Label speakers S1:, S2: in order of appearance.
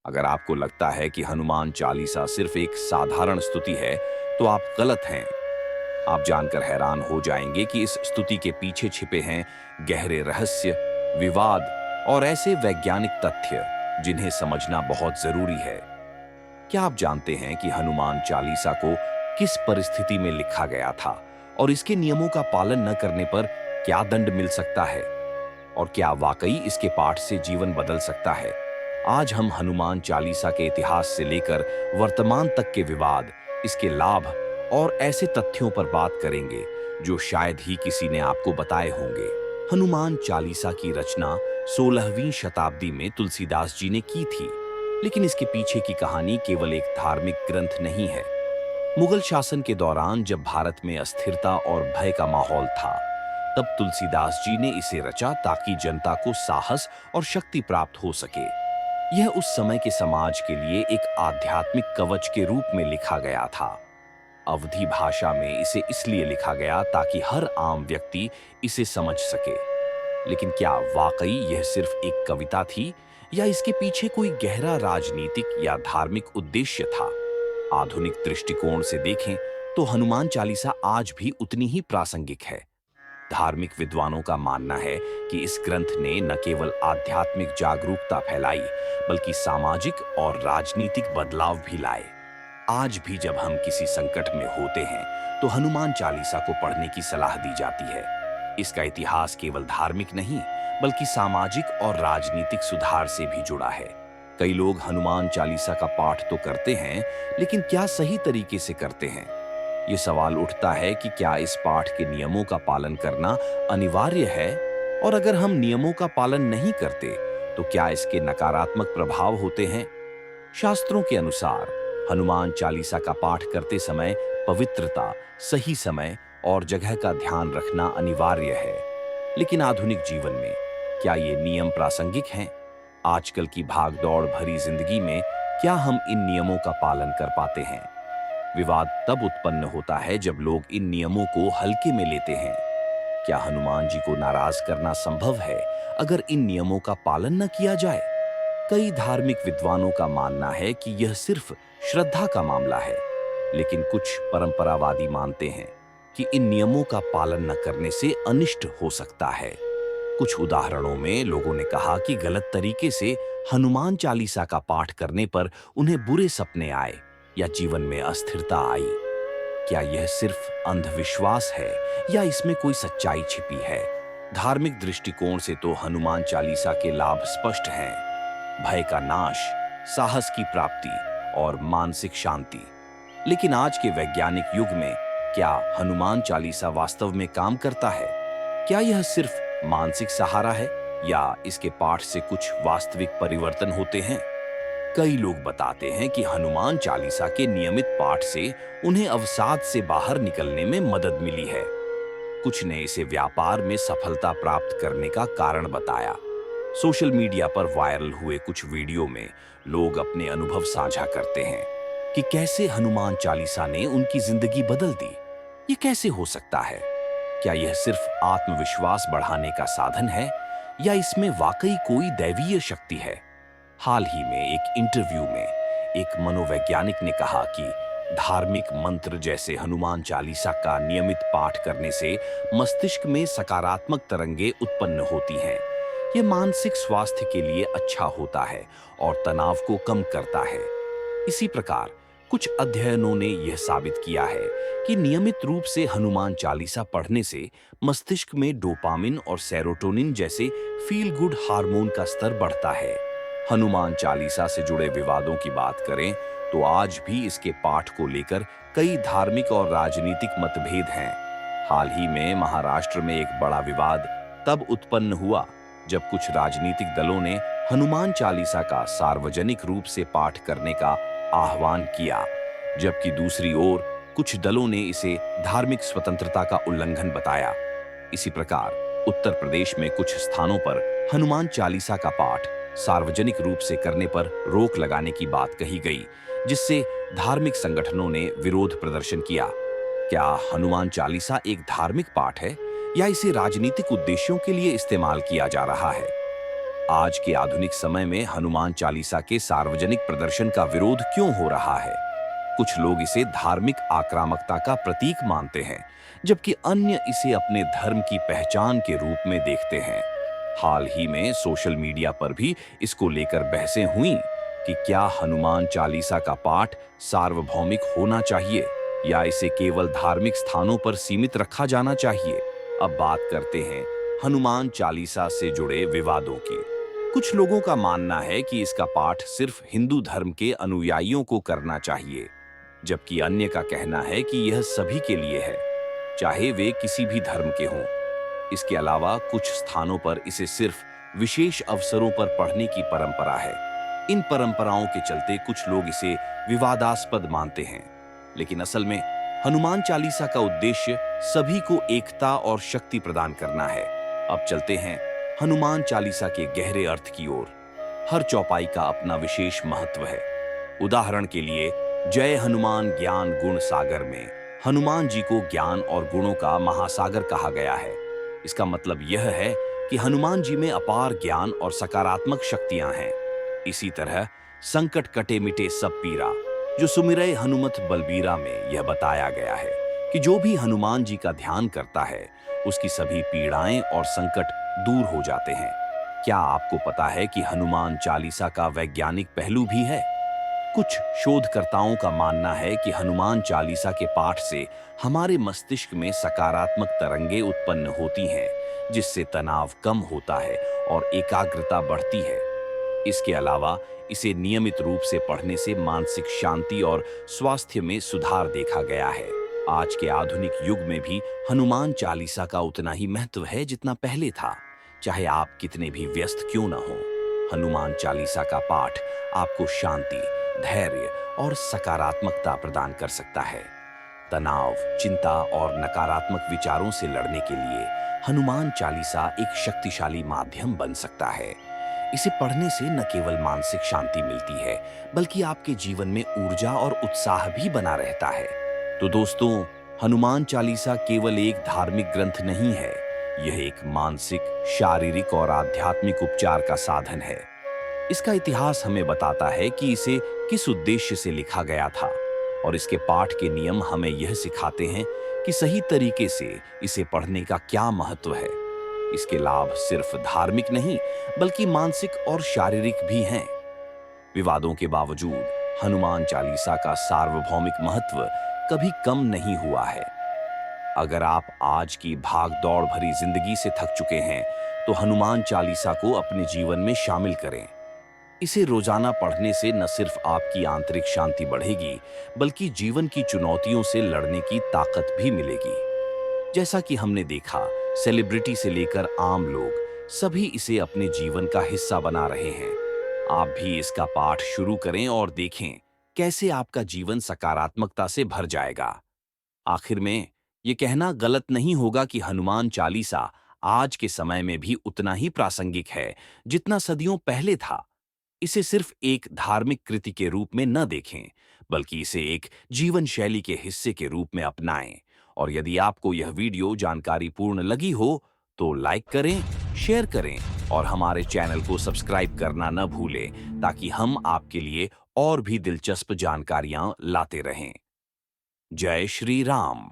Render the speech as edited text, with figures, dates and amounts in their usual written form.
S1: अगर आपको लगता है कि हनुमान चालीसा सिर्फ एक साधारण स्तुति है, तो आप गलत हैं। आप जानकर हैरान हो जाएंगे कि इस स्तुति के पीछे छिपे हैं गहरे रहस्य, विवाद और ऐसे वैज्ञानिक तथ्य जिन्हें समझना बहुत जरूरी है। क्या आप जानते हैं कि हनुमान चालीसा को किस परिस्थिति में लिखा गया था और इसके नियमों का पालन न करने पर क्या दंड मिल सकता है? और क्या वाकई इसके पाठ से जीवन बदल सकता है? आज हम हनुमान चालीसा के इतिहास से लेकर वर्तमान तक के विवाद, इसके लाभ और ऐसे तथ्यों पर बात करेंगे जो शायद ही किसी ने आपको बताए होंगे। हनुमान चालीसा की रचना 16वीं शताब्दी में तुलसीदास जी ने की थी, लेकिन इसके पीछे की कहानी केवल एक धार्मिक ग्रंथ नहीं है। मुगल शासन के दौरान जब भारत में अस्थिरता और भय का माहौल था, तब तुलसीदास जी ने इसे रचा ताकि जनता को साहस और शक्ति प्राप्त हो सके। यह उस समय के समाज के लिए एक आध्यात्मिक कवच के रूप में लिखा गया था। अवधी भाषा में इसे इसलिए लिखा गया ताकि हर आम व्यक्ति इसे समझ सके। लेकिन क्या वाकई यह सिर्फ एक कविता थी या इसके पीछे कोई गहरा राजनीतिक या धार्मिक उद्देश्य था? आधुनिक दृष्टिकोण से देखें तो हनुमान चालीसा आज भी उतनी ही प्रासंगिक है। धार्मिक विद्वानों का मानना है कि इस ग्रंथ ने न केवल आध्यात्मिक जागरूकता फैलाई, बल्कि सामाजिक और राजनीतिक बदलाव भी लाए। आज भी जब हम किसी संकट में होते हैं, तो हनुमान चालीसा को पढ़ने की सलाह दी जाती है। इसका इतिहास केवल धार्मिक नहीं, बल्कि सामाजिक और राजनीतिक सुधार से भी जुड़ा है। कई लोग हनुमान चालीसा का पाठ तो करते हैं, लेकिन क्या सही तरीके से करते हैं? ये सवाल उठता है कि क्या इस पाठ के नियमों का पालन करना अनिवार्य है? और अगर हम नियमों का पालन नहीं करते, तो क्या इसके नकारात्मक प्रभाव होते हैं? शास्त्रों के अनुसार हनुमान चालीसा का पाठ करते समय पवित्रता, सही समय और जगह का ध्यान रखना अनिवार्य है। लेकिन आधुनिक जीवन में क्या ये नियम प्रासंगिक हैं? आजकल की भागदौड़ भरी जिंदगी में क्या हम इन नियमों का पालन कर पाते हैं? विवाद तब उत्पन्न होता है जब लोग इन नियमों को हल्के में लेते हैं। क्या हनुमान जी को नाराज करना संभव है अगर इन नियमों का पालन न किया जाए? कई धार्मिक विद्वानों का मानना है कि यह सिर्फ श्रद्धा का मामला है, लेकिन कुछ परंपरावादी मानते हैं कि इन नियमों का पालन न करने से अनिष्ट हो सकता है। कुछ उदाहरणों में लोगों ने कहा कि गलत तरीके से हनुमान चालीसा का पाठ करने पर उन्हें बुरे सपने आए या जीवन में अस्थिरता आई। क्या यह सिर्फ अंधविश्वास है या इसमें कोई सच्चाई छिपी है? धार्मिक दृष्टिकोण से तो हनुमान चालीसा के लाभ स्पष्ट हैं: भय का नाश, साहस की प्राप्ति और मानसिक शांति। लेकिन आज के वैज्ञानिक युग में क्या हनुमान चालीसा वास्तव में काम करता है? क्या यह सिर्फ मानसिक सहारा है या इसके पाठ से कुछ वास्तविक परिवर्तन होते हैं? कई लोग बताते हैं कि हनुमान चालीसा के नियमित पाठ से उन्हें अवसाद से बाहर निकलने में मदद मिली है। कुछ ने इसे व्यापार में सफलता प्राप्त करने का कारण बताया। सोशल मीडिया पर वायरल हुए कुछ वीडियो में लोग अपने अनुभव साझा करते हैं कि कैसे हनुमान चालीसा ने उनकी जिंदगी बदल दी। ये कैसे हो सकता है? क्या यह सिर्फ आत्मविश्वास बढ़ाने का साधन है या इसमें वाकई कोई दैवीय शक्ति है? हाल ही में एक इंटरव्यू में एक मनोवैज्ञानिक ने कहा कि धार्मिक मंत्र जैसे हनुमान चालीसा का नियमित पाठ करने से मस्तिष्क में सकारात्मक तरंगें उत्पन्न होती हैं। यह मानसिक स्वास्थ्य के लिए अच्छा होता है और तनाव को कम करता है। इसी प्रकार कुछ अध्ययनों ने यह साबित किया है कि नियमित रूप से हनुमान चालीसा पढ़ने से मस्तिष्क में डोपामिन और सेरोटोनिन जैसे फील गुड हार्मोन का स्तर बढ़ता है। हनुमान चालीसा से जुड़े विवादों की बात करें तो आज भी इसके पाठ को लेकर कई धार्मिक और राजनीतिक मतभेद हैं। हाल ही में महाराष्ट्र में एक बड़ा विवाद तब उत्पन्न हुआ जब कुछ राजनीतिक दलों ने हनुमान चालीसा का सार्वजनिक रूप से पाठ करने का आह्वान किया, जबकि दूसरी ओर कुछ दलों ने इसे धार्मिक स्वतंत्रता का उल्लंघन बताया। इसी प्रकार उत्तर प्रदेश में कुछ स्थानों पर हनुमान चालीसा का पाठ सार्वजनिक रूप से करने पर रोक लगाने की बात कही गई, जिससे धार्मिक संगठनों ने विरोध प्रदर्शन किया। क्या हनुमान चालीसा एक धार्मिक पाठ है या इसे राजनीतिक उद्देश्यों के लिए इस्तेमाल किया जा रहा है? आज के आधुनिक समय में हनुमान चालीसा के सार्वजनिक प्रदर्शन का विरोध क्यों हो रहा है? कुछ लोग इसे धार्मिक आक्रामकता का प्रतीक मानते हैं, जबकि अन्य इसे अपने धर्म की पहचान के रूप में देखते हैं। हाल ही में सोशल मीडिया पर भी इसको लेकर बहसें हुईं कि क्या हनुमान चालीसा का पाठ सार्वभौमिक होना चाहिए या इसे केवल धार्मिक स्थानों पर सीमित रखा जाना चाहिए। अब बात करते हैं हनुमान चालीसा से जुड़े विवादों की। कुछ लोगों का मानना है कि इसका पाठ सिर्फ हिंदू धर्म के अनुयायियों को करना चाहिए, जबकि अन्य का कहना है कि यह सभी के लिए है, चाहे वे किसी भी धर्म के हों। इसके अलावा कुछ स्थानों पर इसे सिर्फ विशेष अवसरों पर पढ़ने की परंपरा है। इन परंपराओं के चलते कुछ लोग इसे विवादास्पद मानते हैं, लेकिन असल में हनुमान चालीसा का उद्देश्य सभी को एकता और शक्ति प्रदान करना है। अब चलते हैं हनुमान चालीसा के गहरे अर्थ की ओर। हर चौपाई का अपना विशेष महत्व है। उदाहरण के लिए जय हनुमान ज्ञान गुण सागर में हनुमान जी को ज्ञान और गुणों का महासागर कहा गया है। इसका मतलब यह है कि हनुमान जी में अपार ज्ञान और सकारात्मक शक्तियां हैं। इसी तरह संकट कटे मिटे सब पीरा, जो सुमिरै हनुमत बलबीरा में यह बताया गया है कि जो भी हनुमान जी का ध्यान करता है उसकी सभी पीड़ाएं और संकट दूर हो जाते हैं। क्या आपको पता है कि हनुमान चालीसा का वैज्ञानिक पहलू भी है? कुछ शोधकर्ताओं का मानना है कि हनुमान चालीसा के पाठ से हमारे मस्तिष्क में सकारात्मक तरंगें उत्पन्न होती हैं, जिससे तनाव कम होता है और एकाग्रता बढ़ती है। इसके अलावा इसे नियमित रूप से पढ़ने से मानसिक शांति और स्वास्थ्य में सुधार देखा गया है। आज के आधुनिक युग में भी हनुमान चालीसा का उतना ही महत्व है जितना पहले था, चाहे आप कितने भी व्यस्त क्यों न हो। हनुमान चालीसा का पाठ आपको शांति, धैर्य और सकारात्मकता प्रदान कर सकता है। तनाव, चिंता और नकारात्मक विचारों से लड़ने के लिए हनुमान चालीसा एक शक्तिशाली माध्यम बन सकता है। इसे पढ़ने से न केवल मानसिक शांति मिलती है, बल्कि आपके जीवन में ऊर्जा और उत्साह भी बना रहता है। तो दोस्तों, हनुमान चालीसा केवल एक धार्मिक ग्रंथ नहीं है, यह एक मानसिक, शारीरिक और आध्यात्मिक उपचार का साधन है। इसका इतिहास हमें बताता है कि इसे किस उद्देश्य से लिखा गया था, और इसके पाठ के नियम हमें यह सिखाते हैं कि सही तरीके से इसे पढ़ने का क्या महत्व है। इसके लाभ सिर्फ धार्मिक नहीं, बल्कि मानसिक और शारीरिक भी हैं। विवादों के बावजूद हनुमान चालीसा का सार्वभौमिक महत्व कभी कम नहीं हुआ है। अगर आप आज की भाग-दौड़ भरी जिंदगी से थक चुके हैं, तो हनुमान चालीसा को अपने जीवन में शामिल करें। इसे रोजाना पढ़ने से न सिर्फ आपकी आंतरिक शांति बढ़ेगी, बल्कि जीवन की चुनौतियों से लड़ने की ताकत भी मिलेगी। जैसा कि हमने देखा, सेलिब्रिटी से लेकर आम लोग सभी इसे अपने जीवन का हिस्सा बना रहे हैं। आप भी इसका पाठ शुरू करें और देखें कैसे आपका जीवन सकारात्मकता से भर जाएगा। आखिर में ये कहना गलत नहीं होगा कि हनुमान चालीसा आज के समय में भी उतना ही प्रासंगिक है जितना सदियों पहले था। इसे सिर्फ एक धार्मिक कृति के रूप में न देखें, बल्कि इसे एक जीवन शैली के हिस्से के रूप में अपनाएं। और यदि आपको यह वीडियो जानकारीपूर्ण लगी हो तो लाइक करें, शेयर करें और हमारे चैनल को सब्सक्राइब करना न भूलें, ताकि हम आपके लिए और भी दिलचस्प जानकारियां लाते रहें। जय श्री राम।